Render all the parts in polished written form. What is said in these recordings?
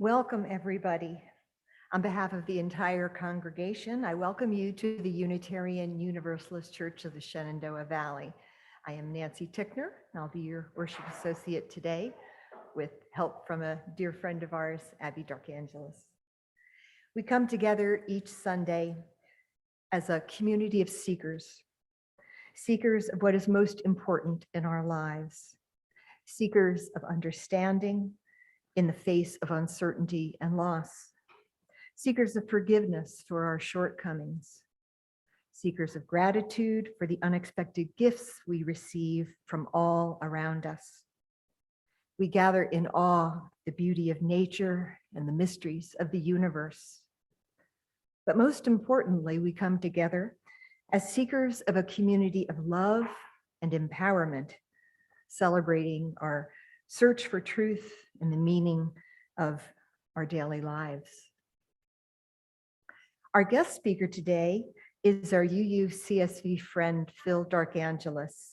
Welcome, everybody. On behalf of the entire congregation, I welcome you to the Unitarian Universalist Church of the Shenandoah Valley. I am Nancy Tickner, and I'll be your worship associate today with help from a dear friend of ours, Abby Darkangelis. We come together each Sunday as a community of seekers of what is most important in our lives, seekers of understanding in the face of uncertainty and loss, seekers of forgiveness for our shortcomings, seekers of gratitude for the unexpected gifts we receive from all around us. We gather in awe of the beauty of nature and the mysteries of the universe. But most importantly, we come together as seekers of a community of love and empowerment, celebrating our search for truth and the meaning of our daily lives. Our guest speaker today is our UU CSV friend, Phil Darkangelis.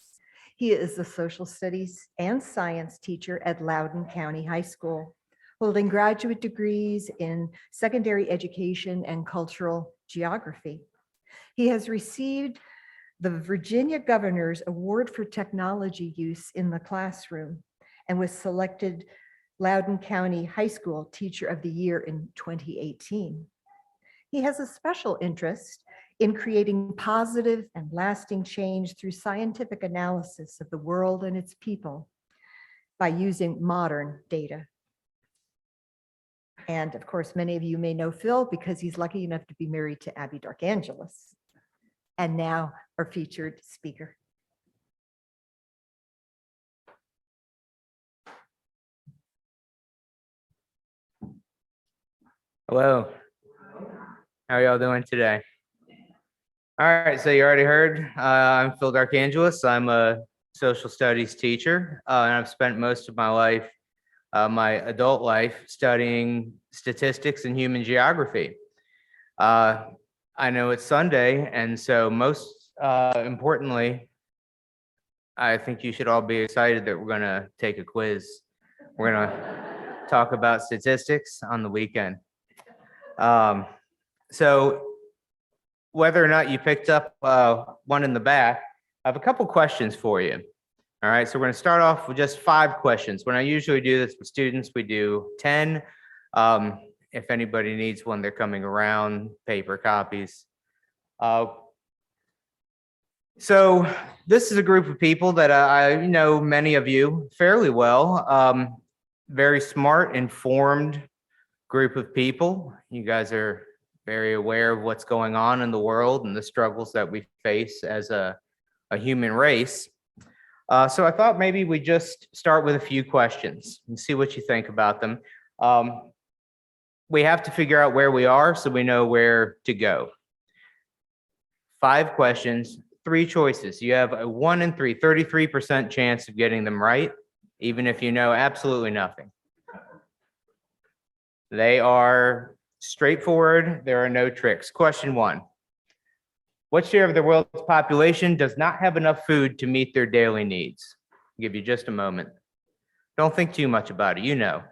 He is a social studies and science teacher at Loudoun County High School, holding graduate degrees in secondary education and cultural geography. He has received the Virginia Governor's Award for Technology Use in the Classroom and was selected Loudoun County High School Teacher of the Year in 2018. He has a special interest in creating positive and lasting change through scientific analysis of the world and its people by using modern data. And of course, many of you may know Phil because he's lucky enough to be married to Abby Darkangelis. And now our featured speaker. Hello. How are y'all doing today? All right, so you already heard, I'm Phil Darkangelis. I'm a social studies teacher, and I've spent most of my life, my adult life, studying statistics and human geography. I know it's Sunday, and so most importantly, I think you should all be excited that we're going to take a quiz. We're going to talk about statistics on the weekend. So whether or not you picked up one in the back, I have a couple questions for you. All right, so we're going to start off with just 5 questions. When I usually do this with students, we do 10. If anybody needs one, they're coming around, paper copies. So this is a group of people that I know many of you fairly well. Very smart, informed group of people. You guys are very aware of what's going on in the world and the struggles that we face as a human race. So I thought maybe we just start with a few questions and see what you think about them. We have to figure out where we are so we know where to go. 5 questions, 3 choices. You have a 1 in 3, 33% chance of getting them right, even if you know absolutely nothing. They are straightforward. There are no tricks. Question 1. What share of the world's population does not have enough food to meet their daily needs? I'll give you just a moment. Don't think too much about it. You know.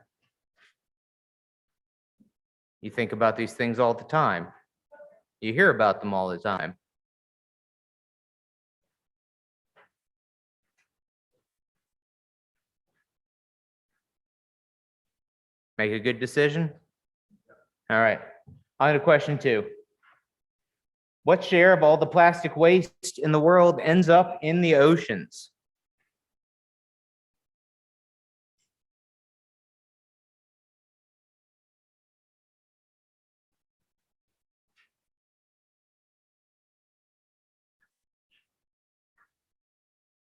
You think about these things all the time. You hear about them all the time. Make a good decision? All right. On to question 2. What share of all the plastic waste in the world ends up in the oceans?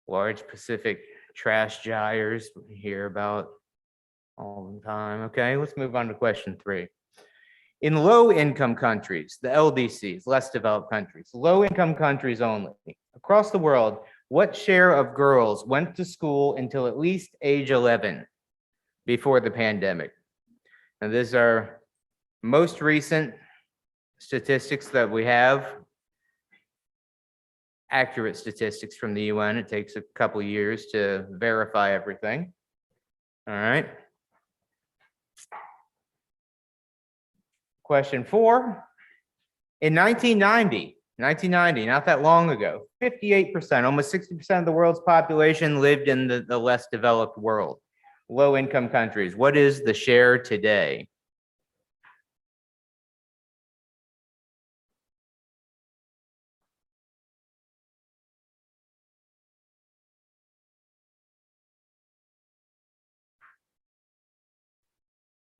Large Pacific trash gyres we hear about all the time. Okay, let's move on to question 3. In low-income countries, the LDCs, less developed countries, low-income countries only, across the world, what share of girls went to school until at least age 11 before the pandemic? And these are most recent statistics that we have, accurate statistics from the UN. It takes a couple years to verify everything. All right. Question 4. In 1990, not that long ago, 58%, almost 60% of the world's population lived in the less developed world, low-income countries. What is the share today?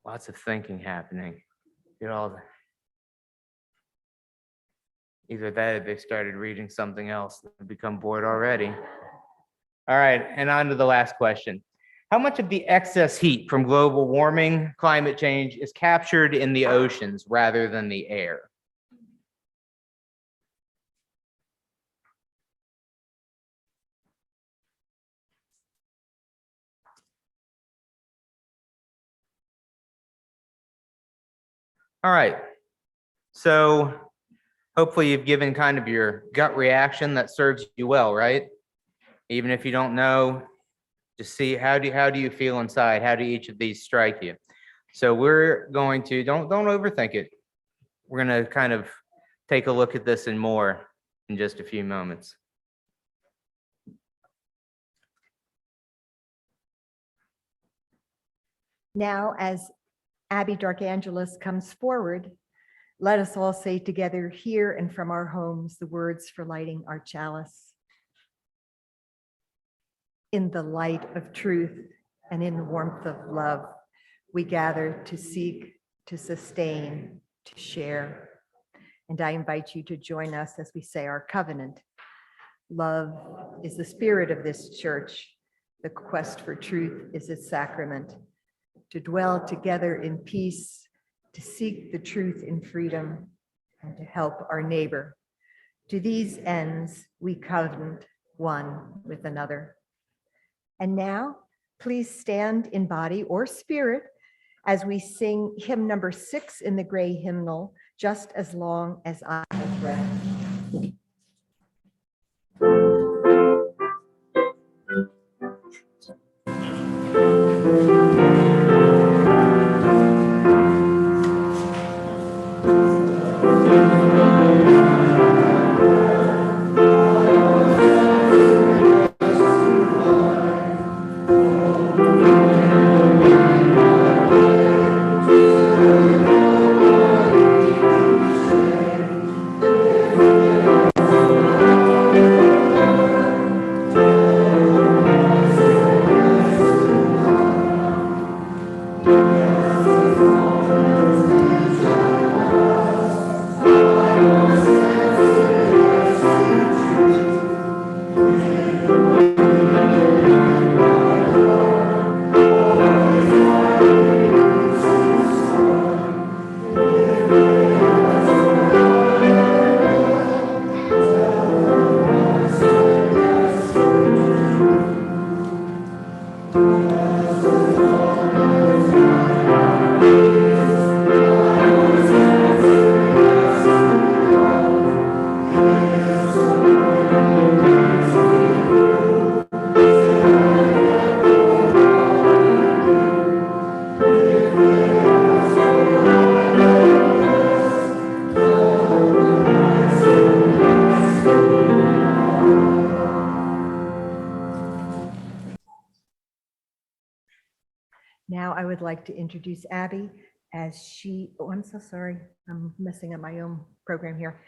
Lots of thinking happening. Either that or they started reading something else and become bored already. All right, and on to the last question. How much of the excess heat from global warming, climate change, is captured in the oceans rather than the air? All right, so hopefully you've given kind of your gut reaction that serves you well, right? Even if you don't know, just see how do you feel inside? How do each of these strike you? So we're going to, don't overthink it. We're gonna kind of take a look at this and more in just a few moments. Now, as Abby Darkangelis comes forward, let us all say together here and from our homes the words for lighting our chalice. In the light of truth and in the warmth of love, we gather to seek, to sustain, to share. And I invite you to join us as we say our covenant. Love is the spirit of this church. The quest for truth is its sacrament. To dwell together in peace, to seek the truth in freedom, and to help our neighbor. To these ends, we covenant one with another. And now, please stand in body or spirit as we sing hymn number 6 in the gray hymnal, Just as Long as I Have Breath. Now I would like to introduce Abby as I'm so sorry, I'm messing up my own program here.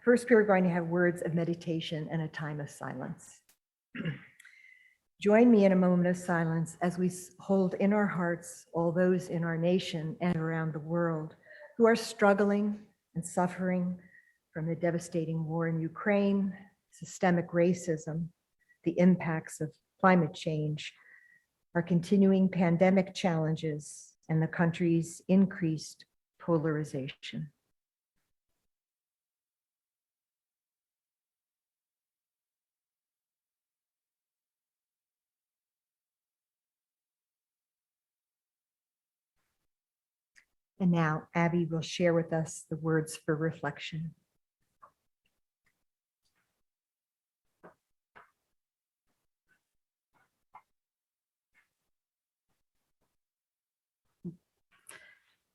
First, we're going to have words of meditation and a time of silence. Join me in a moment of silence as we hold in our hearts all those in our nation and around the world who are struggling and suffering from the devastating war in Ukraine, systemic racism, the impacts of climate change, our continuing pandemic challenges, and the country's increased polarization. And now Abby will share with us the words for reflection.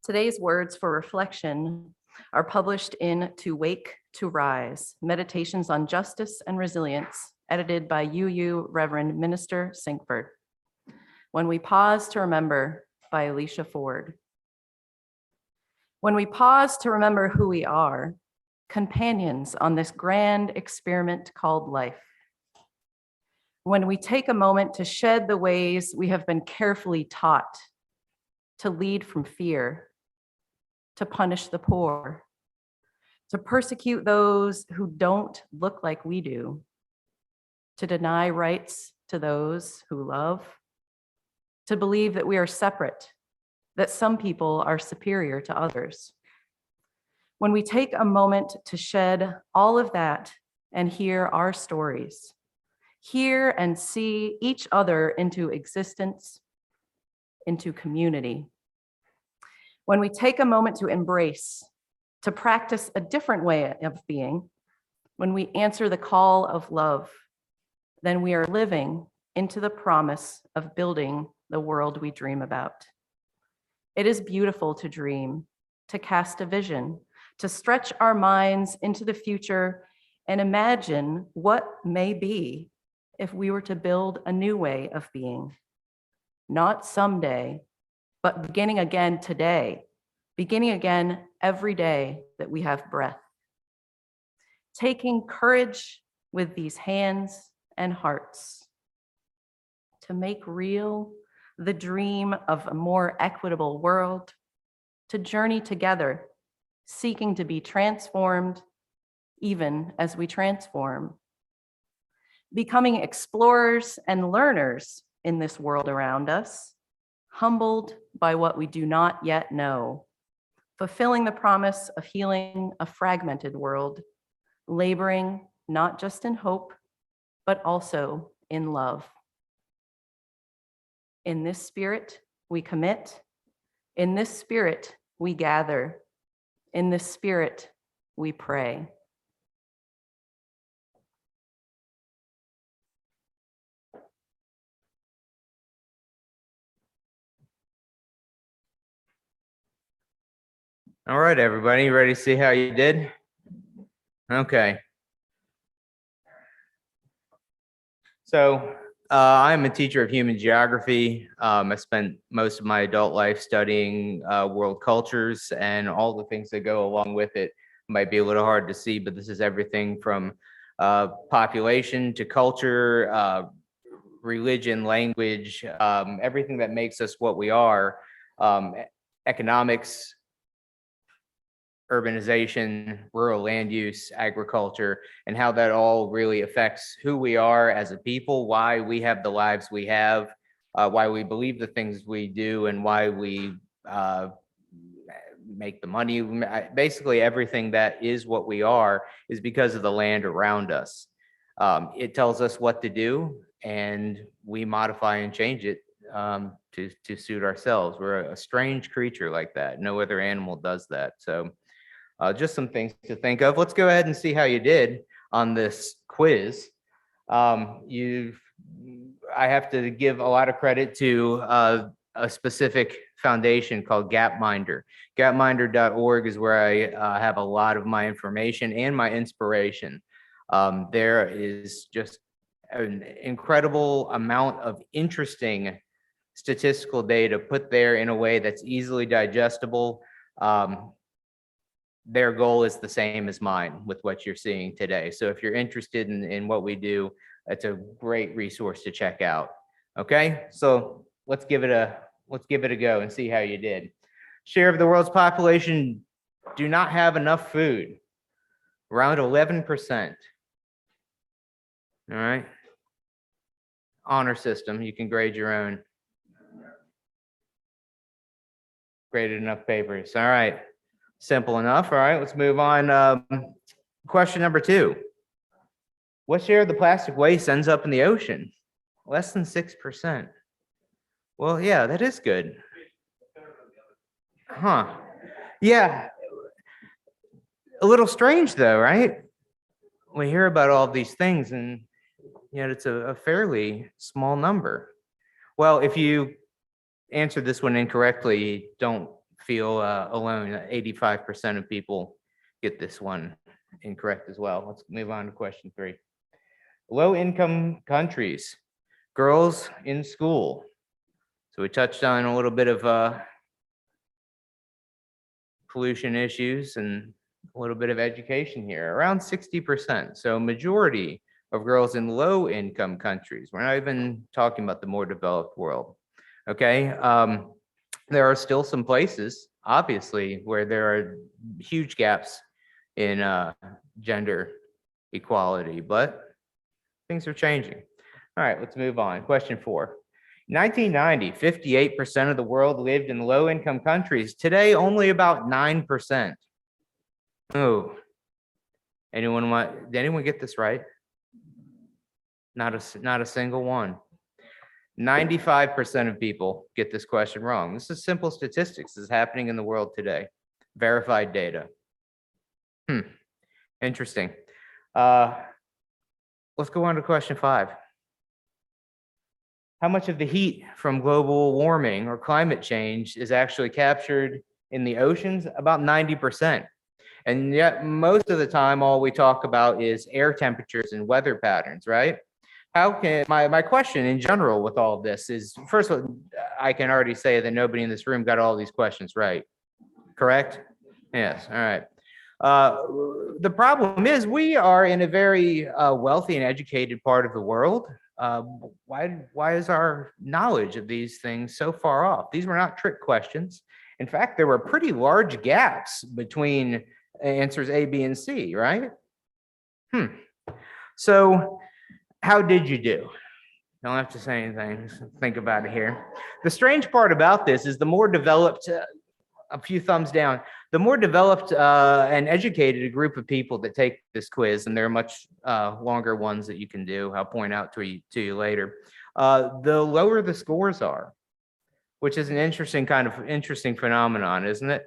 Today's words for reflection are published in To Wake, to Rise, Meditations on Justice and Resilience, edited by UU Reverend Minister Sinkford. When We Pause to Remember by Alicia Ford. When we pause to remember who we are, companions on this grand experiment called life. When we take a moment to shed the ways we have been carefully taught to lead from fear, to punish the poor, to persecute those who don't look like we do, to deny rights to those who love, to believe that we are separate, that some people are superior to others. When we take a moment to shed all of that and hear our stories, hear and see each other into existence, into community. When we take a moment to embrace, to practice a different way of being, when we answer the call of love, then we are living into the promise of building the world we dream about. It is beautiful to dream, to cast a vision, to stretch our minds into the future and imagine what may be if we were to build a new way of being. Not someday, but beginning again today, beginning again every day that we have breath. Taking courage with these hands and hearts to make real the dream of a more equitable world, to journey together, seeking to be transformed even as we transform. Becoming explorers and learners in this world around us, humbled by what we do not yet know, fulfilling the promise of healing a fragmented world, laboring not just in hope, but also in love. In this spirit, we commit. In this spirit, we gather. In this spirit, we pray. All right, everybody, you ready to see how you did? Okay. So I'm a teacher of human geography. I spent most of my adult life studying world cultures, and all the things that go along with it. Might be a little hard to see, but this is everything from population to culture, religion, language, everything that makes us what we are, economics, urbanization, rural land use, agriculture, and how that all really affects who we are as a people, why we have the lives we have, why we believe the things we do, and why we make the money. Basically, everything that is what we are is because of the land around us. It tells us what to do, and we modify and change it to suit ourselves. We're a strange creature like that. No other animal does that. So just some things to think of. Let's go ahead and see how you did on this quiz. I have to give a lot of credit to a specific foundation called Gapminder. Gapminder.org is where I have a lot of my information and my inspiration. There is just an incredible amount of interesting statistical data put there in a way that's easily digestible. Their goal is the same as mine with what you're seeing today. So if you're interested in what we do, it's a great resource to check out. Okay, so let's give it a go and see how you did. Share of the world's population do not have enough food, around 11%. All right. Honor system, you can grade your own. Graded enough papers. All right. Simple enough. All right, let's move on. Question number 2. What share of the plastic waste ends up in the ocean? Less than 6%. Well, yeah, that is good. Huh. Yeah. A little strange though, right? We hear about all these things and yet it's a fairly small number. Well, if you answered this one incorrectly, don't feel alone. 85% of people get this one incorrect as well. Let's move on to question 3. Low-income countries, girls in school. So we touched on a little bit of pollution issues and a little bit of education here, around 60%. So majority of girls in low-income countries. We're not even talking about the more developed world, okay? There are still some places, obviously, where there are huge gaps in gender equality, but things are changing. All right, let's move on. Question 4. 1990, 58% of the world lived in low-income countries. Today, only about 9%. Oh, did anyone get this right? Not a single one. 95% of people get this question wrong. This is simple statistics. This is happening in the world today. Verified data. Interesting. Let's go on to question 5. How much of the heat from global warming or climate change is actually captured in the oceans? About 90%. And yet most of the time, all we talk about is air temperatures and weather patterns, right? How can, my question in general with all of this is, first of all, I can already say that nobody in this room got all these questions right, correct? Yes, all right. The problem is we are in a very wealthy and educated part of the world. Why is our knowledge of these things so far off? These were not trick questions. In fact, there were pretty large gaps between answers A, B, and C, right? So how did you do? Don't have to say anything, just think about it here. The strange part about this is the more developed, a few thumbs down, the more developed and educated a group of people that take this quiz, and there are much longer ones that you can do, I'll point out to you later, the lower the scores are, which is an interesting phenomenon, isn't it?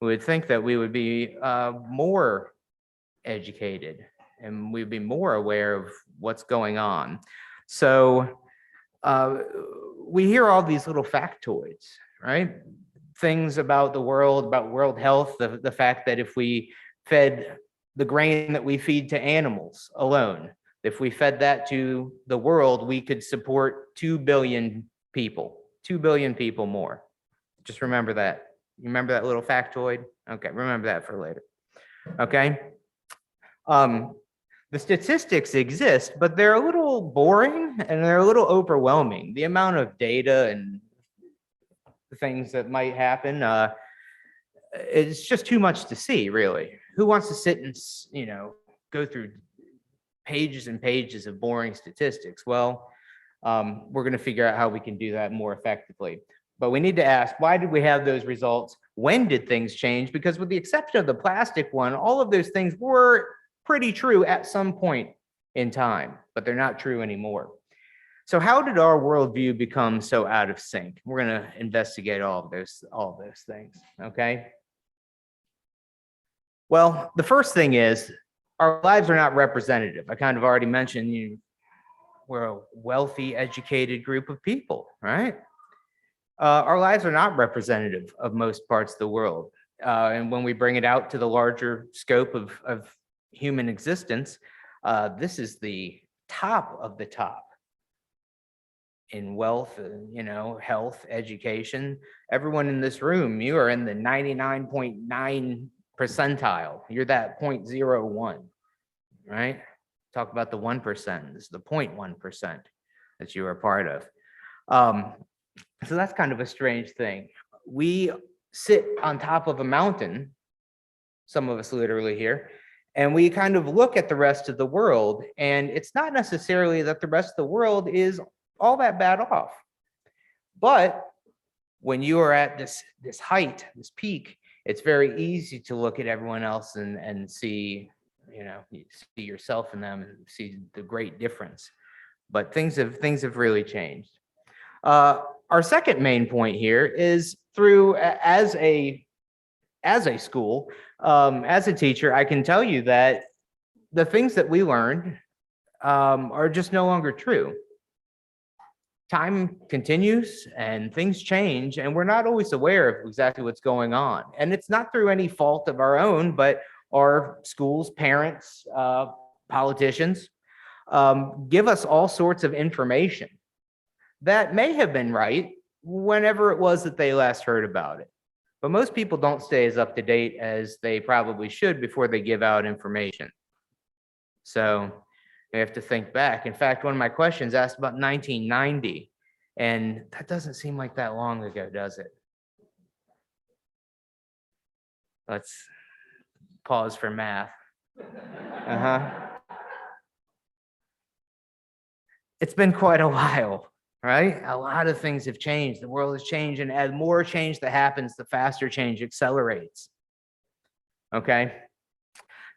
We would think that we would be more educated and we'd be more aware of what's going on. So we hear all these little factoids, right? Things about the world, about world health, the fact that if we fed the grain that we feed to animals alone, if we fed that to the world, we could support 2 billion people, 2 billion people more. Just remember that. You remember that little factoid? Okay, remember that for later. Okay. The statistics exist, but they're a little boring and they're a little overwhelming. The amount of data and things that might happen, it's just too much to see, really. Who wants to sit and, go through pages and pages of boring statistics? Well, we're going to figure out how we can do that more effectively. But we need to ask, why did we have those results? When did things change? Because with the exception of the plastic one, all of those things were pretty true at some point in time, but they're not true anymore. So how did our worldview become so out of sync? We're going to investigate all of those things, okay? Well, the first thing is our lives are not representative. I kind of already mentioned we're a wealthy, educated group of people, right? Our lives are not representative of most parts of the world. And when we bring it out to the larger scope of human existence, this is the top of the top in wealth, health, education. Everyone in this room, you are in the 99.9 percentile. You're that 0.01, right? Talk about the 1%. This is the 0.1% that you are part of. So that's kind of a strange thing. We sit on top of a mountain, some of us literally here, and we kind of look at the rest of the world, and it's not necessarily that the rest of the world is all that bad off. But when you are at this height, this peak, it's very easy to look at everyone else and see, you see yourself in them and see the great difference. But things have really changed. Our second main point here is through as a school, as a teacher, I can tell you that the things that we learned are just no longer true. time continues and things change, and we're not always aware of exactly what's going on. And it's not through any fault of our own, but our schools, parents, politicians give us all sorts of information that may have been right whenever it was that they last heard about it. But most people don't stay as up to date as they probably should before they give out information. So we have to think back. In fact, one of my questions asked about 1990, and that doesn't seem like that long ago, does it? Let's pause for math. It's been quite a while, right? A lot of things have changed. The world has changed, and as more change that happens, the faster change accelerates. Okay.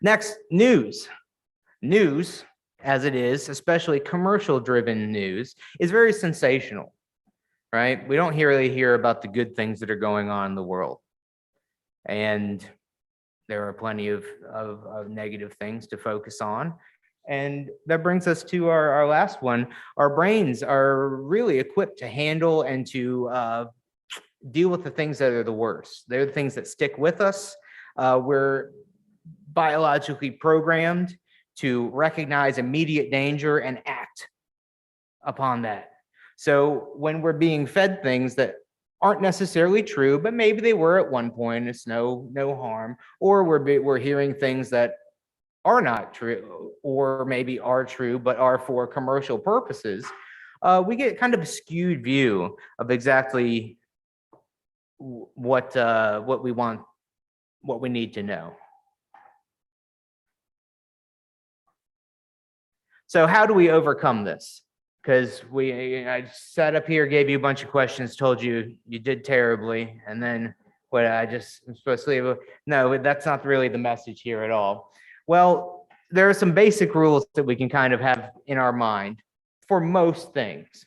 Next, news. News, as it is, especially commercial-driven news, is very sensational, right? We don't really hear about the good things that are going on in the world. And there are plenty of negative things to focus on. And that brings us to our last one. Our brains are really equipped to handle and to deal with the things that are the worst. They're the things that stick with us. We're biologically programmed to recognize immediate danger and act upon that. So when we're being fed things that aren't necessarily true, but maybe they were at one point, it's no harm, or we're hearing things that are not true, or maybe are true, but are for commercial purposes, we get kind of a skewed view of exactly what we want, what we need to know. So how do we overcome this? Because I sat up here, gave you a bunch of questions, told you you did terribly, and then what I'm supposed to leave. No, that's not really the message here at all. Well, there are some basic rules that we can kind of have in our mind for most things.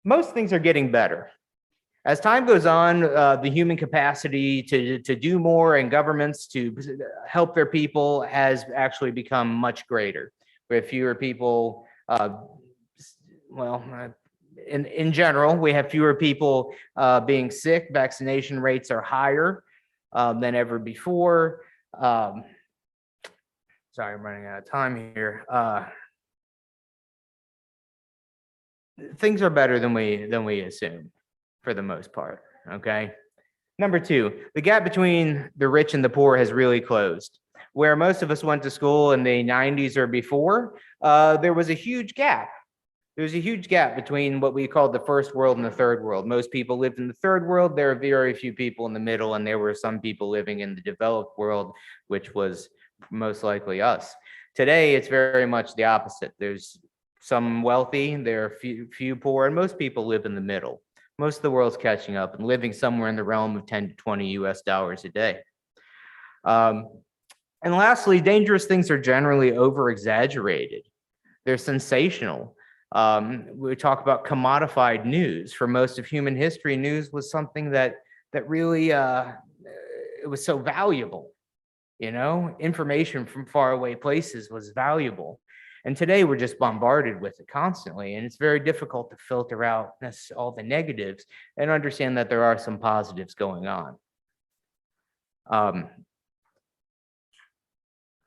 Most things are getting better. As time goes on, the human capacity to do more and governments to help their people has actually become much greater. We have fewer people, in general, we have fewer people being sick. Vaccination rates are higher than ever before. Sorry, I'm running out of time here. Things are better than we assume for the most part, okay? Number two, the gap between the rich and the poor has really closed. Where most of us went to school in the 90s or before, there was a huge gap. There was a huge gap between what we called the first world and the third world. Most people lived in the third world. There are very few people in the middle, and there were some people living in the developed world, which was most likely us. Today, it's very much the opposite. There's some wealthy, there are few poor, and most people live in the middle. Most of the world's catching up and living somewhere in the realm of 10 to 20 US dollars a day. And lastly, dangerous things are generally over-exaggerated. They're sensational. We talk about commodified news. For most of human history, news was something that really it was so valuable. You know, information from faraway places was valuable. And today we're just bombarded with it constantly. And it's very difficult to filter out all the negatives and understand that there are some positives going on.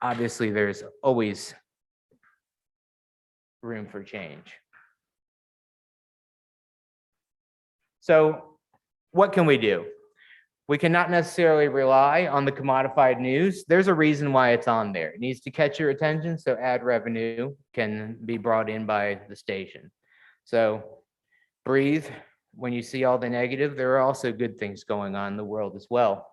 Obviously, there's always room for change. So what can we do? We cannot necessarily rely on the commodified news. There's a reason why it's on there. It needs to catch your attention, so ad revenue can be brought in by the station. So breathe. When you see all the negative, there are also good things going on in the world as well.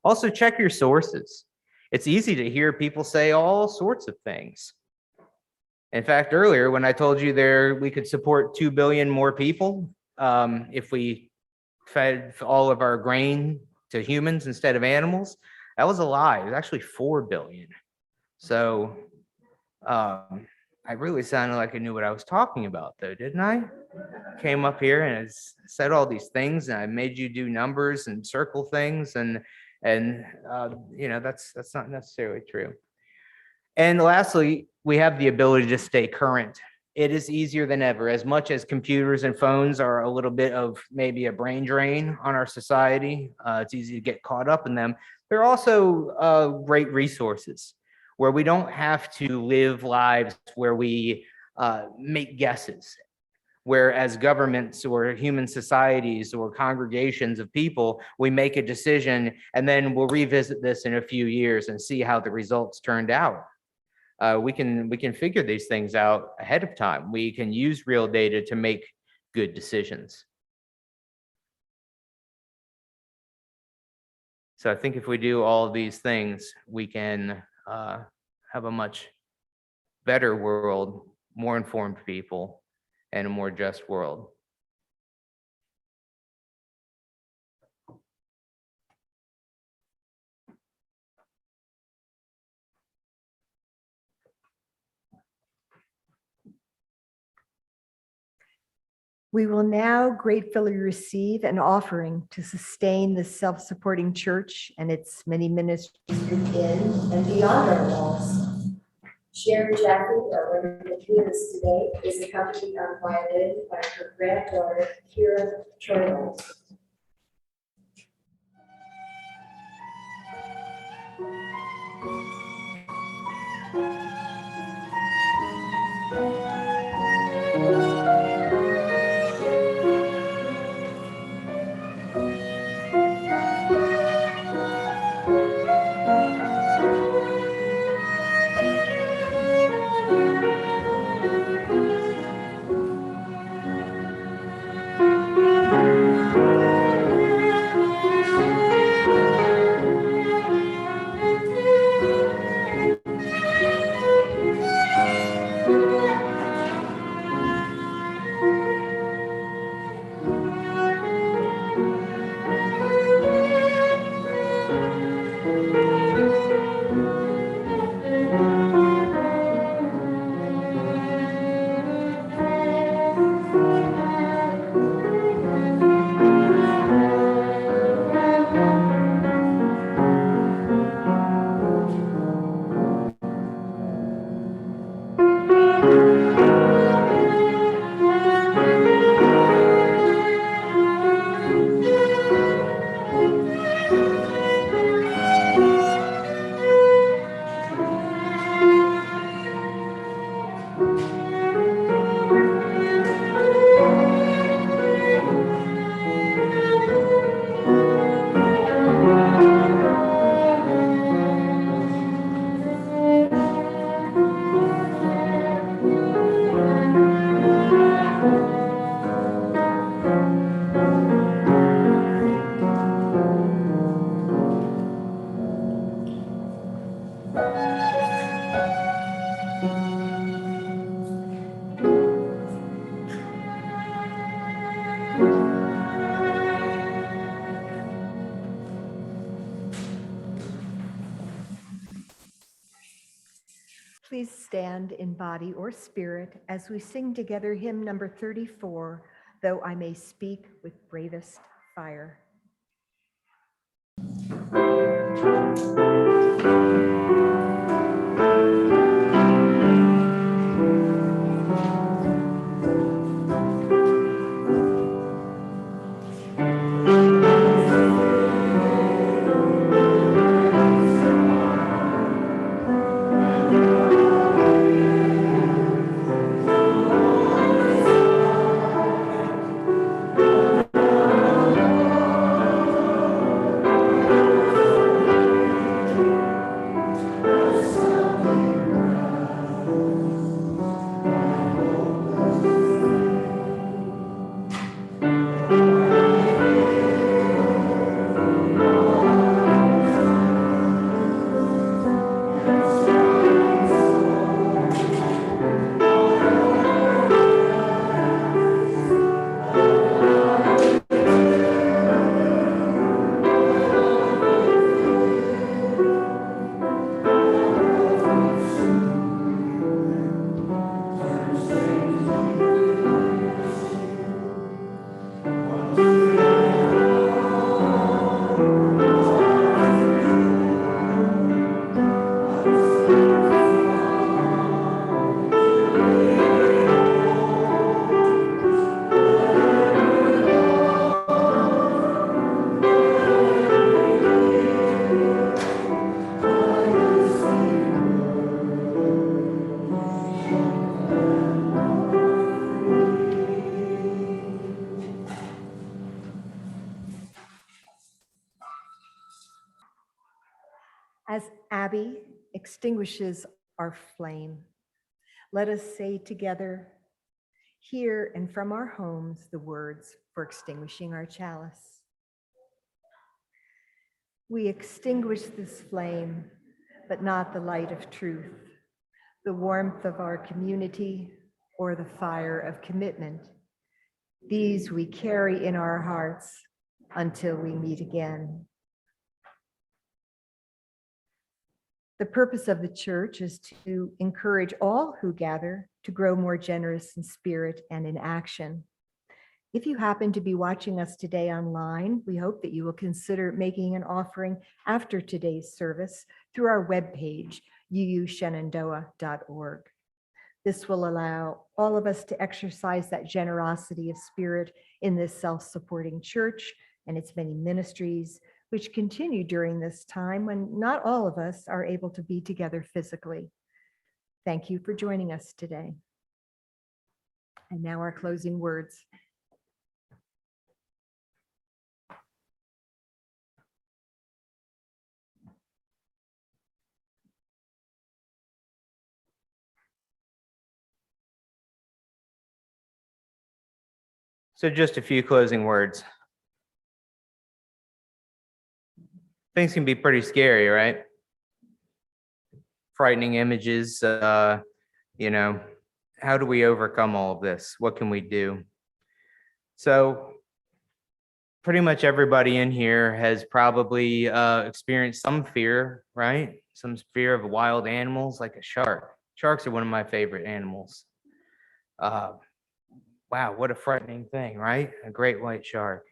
Also, check your sources. It's easy to hear people say all sorts of things. In fact, earlier when I told you we could support 2 billion more people if we fed all of our grain to humans instead of animals, that was a lie. It was actually 4 billion. So I really sounded like I knew what I was talking about, though, didn't I? Came up here and I said all these things, and I made you do numbers and circle things, and you know, that's not necessarily true. And lastly, we have the ability to stay current it is easier than ever. As much as computers and phones are a little bit of maybe a brain drain on our society, it's easy to get caught up in them. They're also great resources where we don't have to live lives where we make guesses. Whereas governments or human societies or congregations of people, we make a decision and then we'll revisit this in a few years and see how the results turned out. We can figure these things out ahead of time. We can use real data to make good decisions. So I think if we do all of these things, we can have a much better world, more informed people, and a more just world. We will now gratefully receive an offering to sustain the self-supporting church and its many ministries within and beyond our walls. Sharon Jackie, our Reverend pianist today, is accompanied on violin by her granddaughter, Kira Troy. Please stand in body or spirit as we sing together hymn number 34, Though I May Speak with Bravest Fire. Abbey extinguishes our flame, let us say together, here and from our homes, the words for extinguishing our chalice. We extinguish this flame, but not the light of truth, the warmth of our community, or the fire of commitment. These we carry in our hearts until we meet again. The purpose of the church is to encourage all who gather to grow more generous in spirit and in action. If you happen to be watching us today online, we hope that you will consider making an offering after today's service through our webpage, uushenandoah.org. This will allow all of us to exercise that generosity of spirit in this self-supporting church and its many ministries, which continue during this time when not all of us are able to be together physically. Thank you for joining us today. And now our closing words. So just a few closing words. Things can be pretty scary, right? Frightening images, how do we overcome all of this? What can we do? So pretty much everybody in here has probably experienced some fear, right? Some fear of wild animals like a shark. Sharks are one of my favorite animals. Wow, what a frightening thing, right? A great white shark.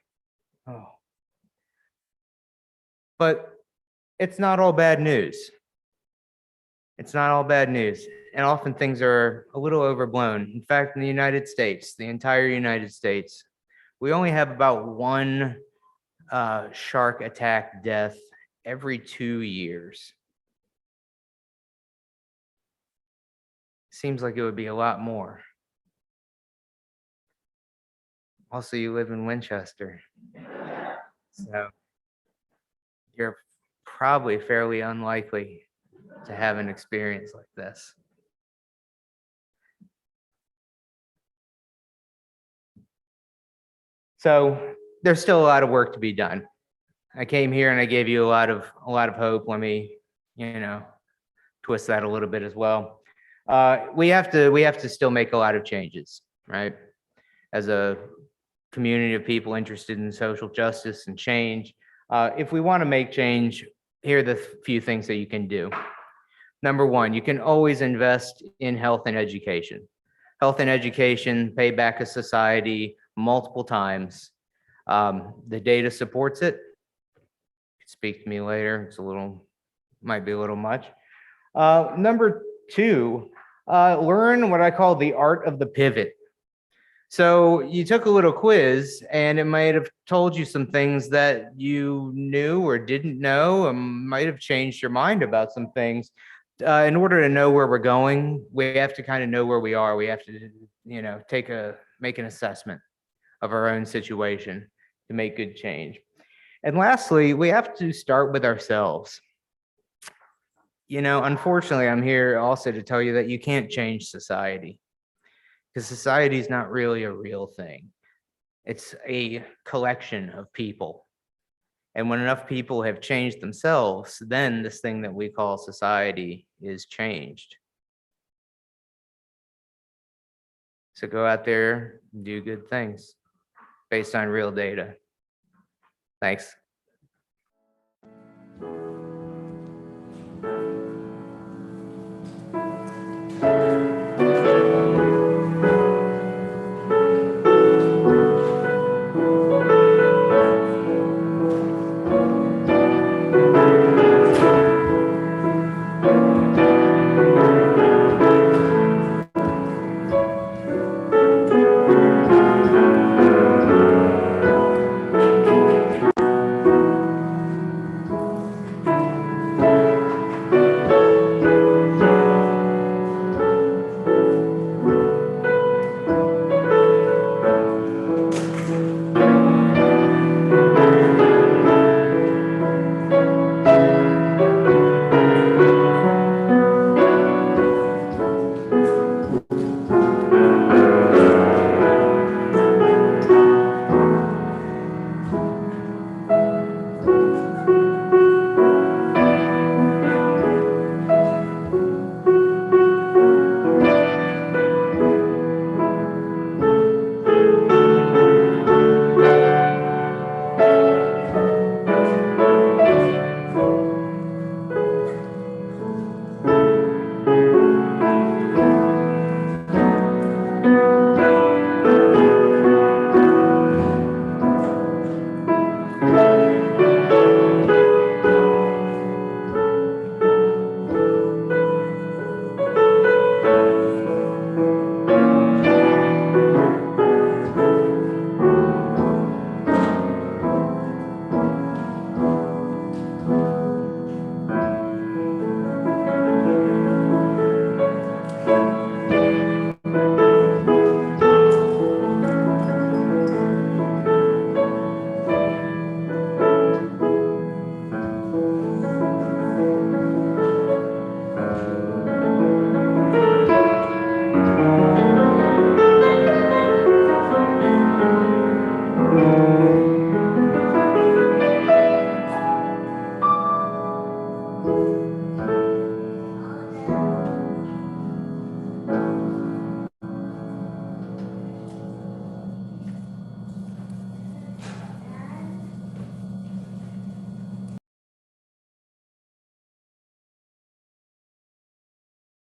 Oh. But it's not all bad news. It's not all bad news. And often things are a little overblown. In fact, in the United States, the entire United States, we only have about one shark attack death every 2 years. Seems like it would be a lot more. Also, you live in Winchester. So you're probably fairly unlikely to have an experience like this. So there's still a lot of work to be done. I came here and I gave you a lot of hope. Let me, twist that a little bit as well. We have to still make a lot of changes, right? As a community of people interested in social justice and change, if we want to make change, here are the few things that you can do. Number one, you can always invest in health and education. Health and education pay back a society multiple times. The data supports it. Speak to me later. Might be a little much. Number two, learn what I call the art of the pivot. So you took a little quiz and it might have told you some things that you knew or didn't know, and might have changed your mind about some things. In order to know where we're going, we have to kind of know where we are. We have to, make an assessment of our own situation to make good change. And lastly, we have to start with ourselves. Unfortunately, I'm here also to tell you that you can't change society, because society is not really a real thing. It's a collection of people. And when enough people have changed themselves, then this thing that we call society is changed. So go out there and do good things based on real data. Thanks.